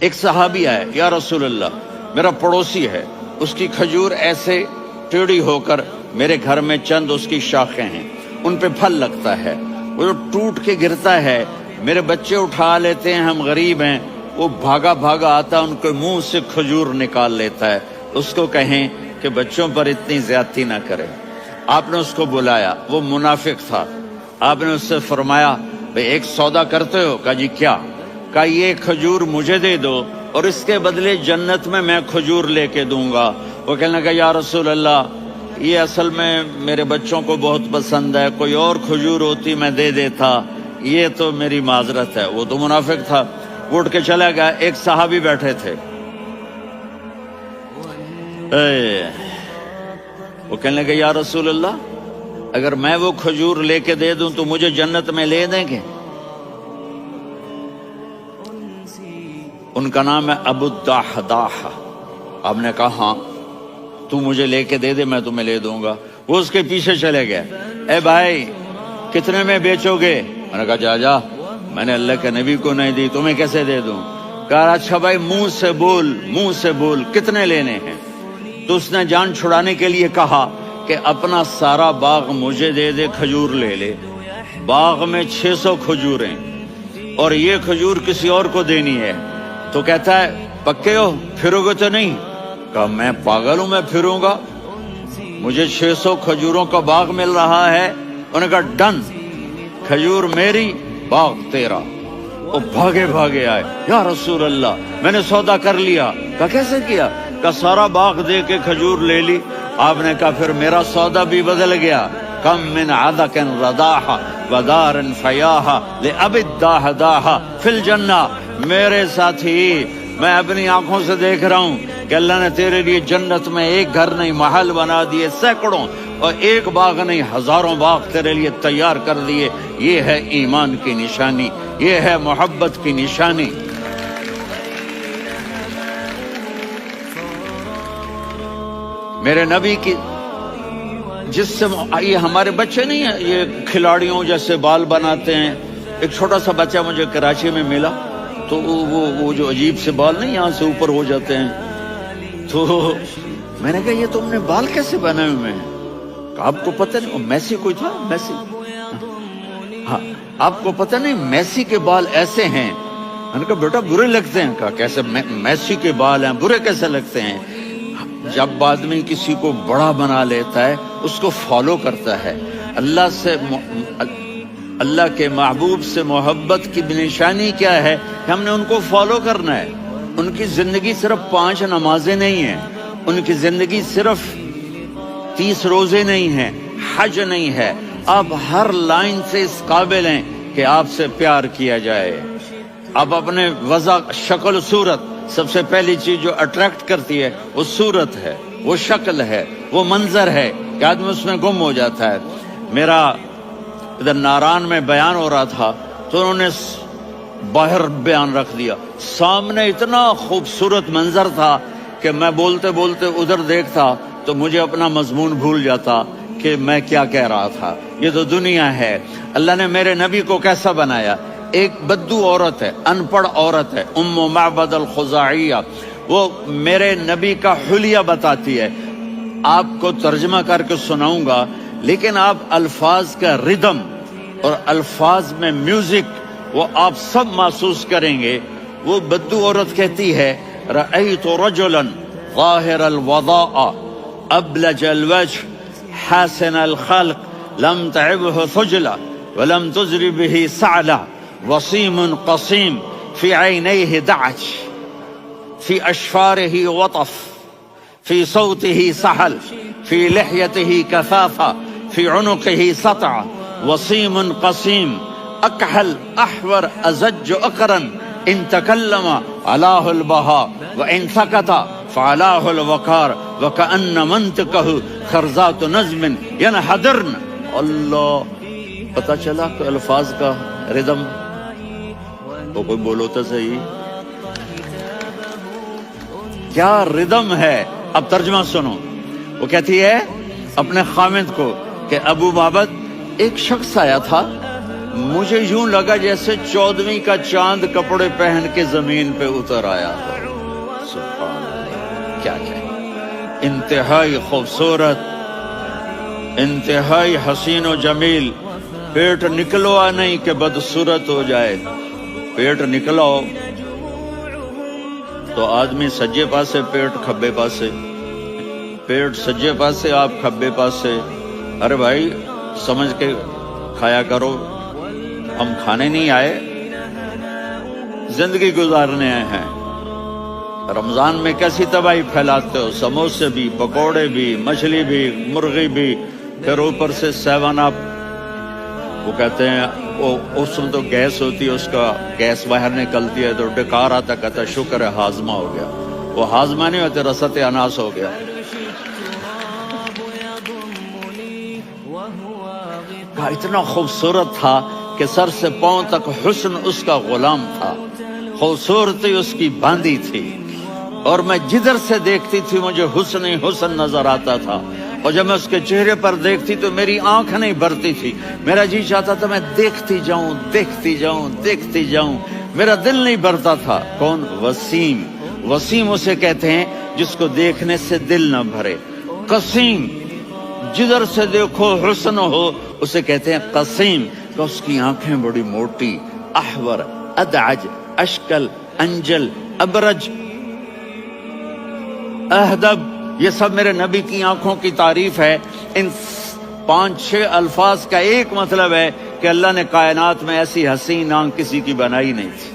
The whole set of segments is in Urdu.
ایک صحابی آیا، یا رسول اللہ میرا پڑوسی ہے، اس کی کھجور ایسے ٹیڑھی ہو کر میرے گھر میں چند اس کی شاخیں ہیں، ان پہ پھل لگتا ہے، وہ جو ٹوٹ کے گرتا ہے، میرے بچے اٹھا لیتے ہیں، ہم غریب ہیں، وہ بھاگا بھاگا آتا ان کے منہ سے کھجور نکال لیتا ہے، اس کو کہیں کہ بچوں پر اتنی زیادتی نہ کرے۔ آپ نے اس کو بلایا، وہ منافق تھا، آپ نے اس سے فرمایا بھئی ایک سودا کرتے ہو؟ کہا جی کیا؟ کہا یہ کھجور مجھے دے دو اور اس کے بدلے جنت میں کھجور لے کے دوں گا۔ وہ کہنے لگا یا رسول اللہ یہ اصل میں میرے بچوں کو بہت پسند ہے، کوئی اور کھجور ہوتی میں دے دیتا، یہ تو میری معذرت ہے۔ وہ تو منافق تھا، وہ اٹھ کے چلا گیا۔ ایک صحابی بیٹھے تھے، وہ کہنے لگے یا رسول اللہ اگر میں وہ کھجور لے کے دے دوں تو مجھے جنت میں لے دیں گے؟ ان کا نام ہے ابو الدحداح۔ آپ نے کہا ہاں تو مجھے لے کے دے دے میں تمہیں لے دوں گا۔ وہ اس کے پیچھے چلے گئے، اے بھائی کتنے میں بیچو گے؟ میں نے کہا جا میں نے اللہ کے نبی کو نہیں دی، تمہیں کیسے دے دوں؟ کہا اچھا بھائی منہ سے بول کتنے لینے ہیں؟ تو اس نے جان چھڑانے کے لیے کہا کہ اپنا سارا باغ مجھے دے دے، کھجور لے لے۔ باغ میں 600 کھجوریں اور یہ کھجور کسی اور کو دینی ہے۔ تو کہتا ہے پکے ہو، پھرو گے تو نہیں؟ کہا میں پاگل ہوں، میں پھروں گا؟ مجھے 600 کھجوروں کا باغ مل رہا ہے۔ انہوں نے کہا ڈن، کھجور میری باغ تیرا۔ وہ بھاگے بھاگے آئے، یا رسول اللہ میں نے سودا کر لیا۔ کہا کیسے کیا؟ کہا سارا باغ دے کے کھجور لے لی۔ آپ نے کہا پھر میرا سودا بھی بدل گیا۔ کم من عدق رداح ودار فیاح لأبی الدحداح فی الجنہ۔ میرے ساتھی میں اپنی آنکھوں سے دیکھ رہا ہوں کہ اللہ نے تیرے لیے جنت میں ایک گھر نہیں محل بنا دیے، سینکڑوں، اور ایک باغ نہیں ہزاروں باغ تیرے لیے تیار کر دیے۔ یہ ہے ایمان کی نشانی، یہ ہے محبت کی نشانی۔ میرے نبی کی جس سے یہ ہمارے بچے نہیں ہیں، یہ کھلاڑیوں جیسے بال بناتے ہیں۔ ایک چھوٹا سا بچہ مجھے کراچی میں ملا، تو وہ جو عجیب سے بال نہیں یہاں سے اوپر ہو جاتے ہیں، تو میں نے کہا یہ تم نے بال کیسے بنائے ہوئے ہیں؟ آپ کو پتہ نہیں وہ میسی کوئی تھا، میسی، ہاں آپ کو پتہ نہیں میسی کے بال ایسے ہیں؟ میں نے کہا بیٹا برے لگتے ہیں۔ کہا کیسے؟ میسی کے بال ہیں برے کیسے لگتے ہیں؟ جب آدمی کسی کو بڑا بنا لیتا ہے اس کو فالو کرتا ہے۔ اللہ کے محبوب سے محبت کی نشانی کیا ہے کہ ہم نے ان کو فالو کرنا ہے۔ ان کی زندگی صرف 5 نمازیں نہیں ہیں، ان کی زندگی صرف 30 روزے نہیں ہیں، حج نہیں ہے۔ آپ ہر لائن سے اس قابل ہیں کہ آپ سے پیار کیا جائے۔ آپ اپنے وضع، شکل و صورت، سب سے پہلی چیز جو اٹریکٹ کرتی ہے وہ صورت ہے، وہ شکل ہے، وہ منظر ہے کہ آدمی اس میں گم ہو جاتا ہے۔ میرا ادھر ناران میں بیان ہو رہا تھا تو انہوں نے باہر بیان رکھ دیا، سامنے اتنا خوبصورت منظر تھا کہ میں بولتے بولتے ادھر دیکھتا تو مجھے اپنا مضمون بھول جاتا کہ میں کیا کہہ رہا تھا۔ یہ تو دنیا ہے۔ اللہ نے میرے نبی کو کیسا بنایا؟ ایک بدو عورت ہے، ان پڑھ عورت ہے، ام معبد الخزاعیہ، وہ میرے نبی کا حلیہ بتاتی ہے۔ آپ کو ترجمہ کر کے سناؤں گا، لیکن آپ الفاظ کا ردم اور الفاظ میں میوزک وہ آپ سب محسوس کریں گے۔ وہ بدو عورت کہتی ہے رأیت رجلا ظاہر الوضاء ابلج الوجه حاسن الخلق لم تعبه ثجلة ولم تزر به سعلة وصيم قصيم في عينيه دعج في أشفاره وطف في صوته سحل في لحيته كثافة في عنقه سطع وصيم قصيم أكحل أحور أزج أقرن إن تكلم علاه البهاء وإن سكت فعلاه الوقار وكأن منطقه خرزات نظم ينحدرن۔ اللہ، پتہ چلا کہ الفاظ کا ردم تو کوئی بولو تو صحیح، کیا ردم ہے۔ اب ترجمہ سنو۔ وہ کہتی ہے اپنے خامد کو کہ ابو معبد، ایک شخص آیا تھا، مجھے یوں لگا جیسے 14ویں کا چاند کپڑے پہن کے زمین پہ اتر آیا ہو۔ سبحان اللہ، کیا کہیں، انتہائی خوبصورت، انتہائی حسین و جمیل۔ پیٹ نکلوا نہیں کہ بدصورت ہو جائے، پیٹ نکلاؤ تو آدمی سجے پاسے پیٹ کھبے پاسے، پیٹ سجے پاسے آپ کھبے پاسے۔ ارے بھائی سمجھ کے کھایا کرو، ہم کھانے نہیں آئے، زندگی گزارنے آئے ہیں۔ رمضان میں کیسی تباہی پھیلاتے ہو، سموسے بھی، پکوڑے بھی، مچھلی بھی، مرغی بھی، پھر اوپر سے 7 اپ۔ وہ کہتے ہیں اس میں تو گیس ہوتی ہے، اس کا گیس باہر نکلتی ہے تو ڈکار آتا، کہتا ہے شکر ہے ہاضمہ ہو گیا۔ وہ ہاضمہ نہیں ہوتے، رسط اناس ہو گیا۔ اتنا خوبصورت تھا کہ سر سے پاؤں تک حسن اس کا غلام تھا، خوبصورتی اس کی باندھی تھی، اور میں جدھر سے دیکھتی تھی مجھے حسن ہی حسن نظر آتا تھا، اور جب میں اس کے چہرے پر دیکھتی تو میری آنکھ نہیں بھرتی تھی، میرا جی چاہتا تھا میں دیکھتی جاؤں دیکھتی جاؤں دیکھتی جاؤں، میرا دل نہیں بھرتا تھا۔ کون؟ وسیم۔ وسیم اسے کہتے ہیں جس کو دیکھنے سے دل نہ بھرے۔ قسیم، جدھر سے دیکھو حسن ہو، اسے کہتے ہیں قسیم، کہ اس کی آنکھیں بڑی موٹی، احور، ادعج، اشکل، انجل، ابرج، اہدب، یہ سب میرے نبی کی آنکھوں کی تعریف ہے۔ ان 5-6 الفاظ کا ایک مطلب ہے کہ اللہ نے کائنات میں ایسی حسین آنکھ کسی کی بنائی نہیں تھی۔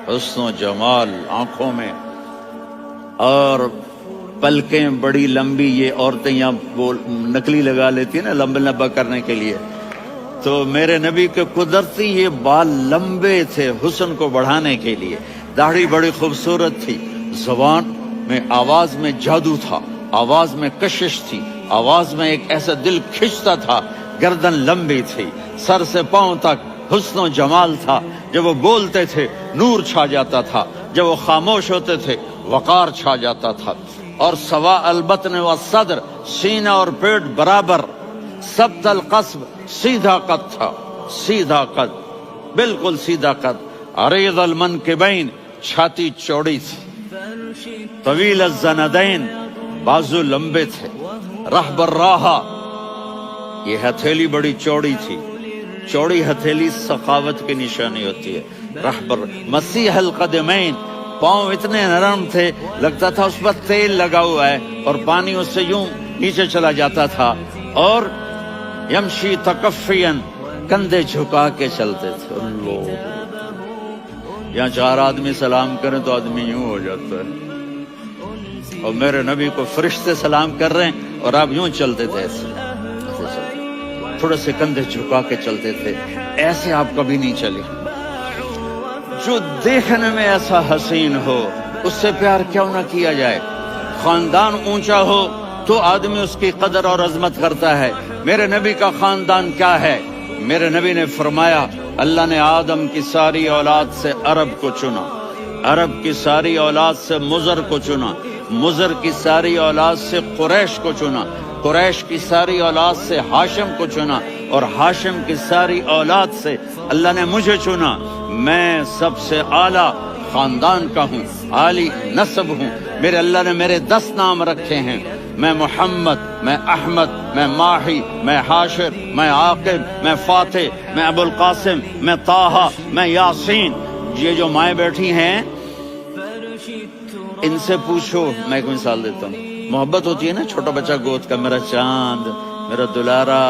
حسن و جمال آنکھوں میں، اور پلکیں بڑی لمبی، یہ عورتیں یہاں نکلی لگا لیتی ہیں نا لمبا لمبا کرنے کے لیے، تو میرے نبی کے قدرتی یہ بال لمبے تھے حسن کو بڑھانے کے لیے۔ داڑھی بڑی خوبصورت تھی، زبان میں، آواز میں جادو تھا، آواز میں کشش تھی، آواز میں ایک ایسا دل کھنچتا تھا، گردن لمبی تھی، سر سے پاؤں تک حسن و جمال تھا۔ جب وہ بولتے تھے نور چھا جاتا تھا، جب وہ خاموش ہوتے تھے وقار چھا جاتا تھا۔ اور سوا البطن و صدر، سینہ اور پیٹ برابر، سبت القصب، سیدھا قد تھا، سیدھا قد، بالکل سیدھا قد۔ عریض المنکبین، چھاتی چوڑی تھی، طویل الزندین، بازو لمبے تھے، رحب الراحہ، یہ ہتھیلی بڑی چوڑی تھی، چوڑی ہتھیلی سخاوت کی نشانی ہوتی ہے۔ رحب مسیح القدمین، پاؤں اتنے نرم تھے لگتا تھا اس پر تیل لگا ہوا ہے، اور پانی اس سے یوں نیچے چلا جاتا تھا۔ اور یمشی تکفین، کندھے جھکا کے چلتے تھے۔ اللہ، یہاں 4 آدمی سلام کریں تو آدمی یوں ہو جاتا ہے، اور میرے نبی کو فرشتے سلام کر رہے ہیں اور آپ یوں چلتے تھے، ایسے تھوڑے سے کندھے جھکا کے چلتے تھے، ایسے آپ کبھی نہیں چلے۔ جو دیکھنے میں ایسا حسین ہو اس سے پیار کیوں نہ کیا جائے؟ خاندان اونچا ہو تو آدمی اس کی قدر اور عظمت کرتا ہے۔ میرے نبی کا خاندان کیا ہے؟ میرے نبی نے فرمایا اللہ نے آدم کی ساری اولاد سے عرب کو چنا، عرب کی ساری اولاد سے مضر کو چنا، مضر کی ساری اولاد سے قریش کو چنا، قریش کی ساری اولاد سے ہاشم کو چنا، اور ہاشم کی ساری اولاد سے اللہ نے مجھے چنا۔ میں سب سے اعلیٰ خاندان کا ہوں، عالی نسب ہوں۔ میرے اللہ نے میرے 10 نام رکھے ہیں، میں محمد، میں احمد، میں ماہی، میں حاشر، میں عاقب، میں فاتح، میں ابو القاسم، میں طٰہٰ، میں یاسین۔ یہ جو مائیں بیٹھی ہیں ان سے پوچھو، میں ایک مثال دیتا ہوں، محبت ہوتی ہے نا، چھوٹا بچہ گود کا، میرا چاند، میرا دلارا،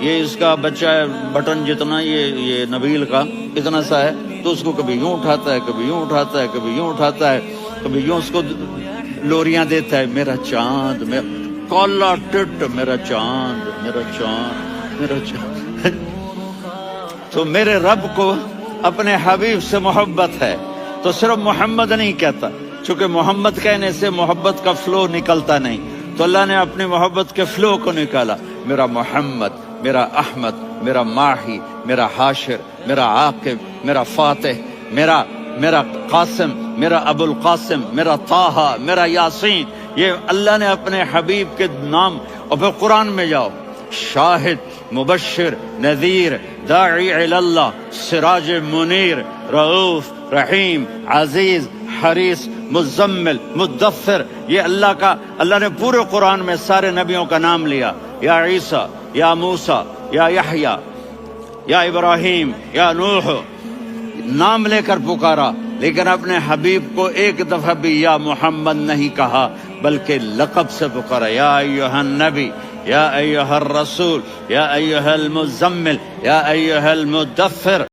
یہ اس کا بچہ بٹن جتنا یہ نبیل کا اتنا سا ہے، تو اس کو کبھی یوں اٹھاتا ہے، کبھی یوں اٹھاتا ہے، کبھی یوں اٹھاتا ہے، کبھی یوں اس کو لوریاں دیتا ہے، میرا چاند، میرا کالا ٹٹ، میرا چاند، میرا چاند، میرا چاند۔ تو میرے رب کو اپنے حبیب سے محبت ہے تو صرف محمد نہیں کہتا، چونکہ محمد کہنے سے محبت کا فلو نکلتا نہیں، تو اللہ نے اپنی محبت کے فلو کو نکالا۔ میرا محمد، میرا احمد، میرا ماہی، میرا حاشر، میرا عاقب، میرا فاتح، میرا قاسم، میرا ابو القاسم، میرا طٰہٰ، میرا یاسین، یہ اللہ نے اپنے حبیب کے نام۔ اور پھر قرآن میں جاؤ، شاہد، مبشر نذیر داعی الی اللہ سراج منیر رؤوف رحیم عزیز حریص مزمل مدثر، یہ اللہ نے پورے قرآن میں سارے نبیوں کا نام لیا، یا عیسیٰ یا موسیٰ یا یحییٰ یا ابراہیم یا نوح، نام لے کر پکارا، لیکن اپنے حبیب کو ایک دفعہ بھی یا محمد نہیں کہا، بلکہ لقب سے پکارا، یا ایھا النبی یا ایھا الرسول یا ایھا المزمل یا ایھا المدثر۔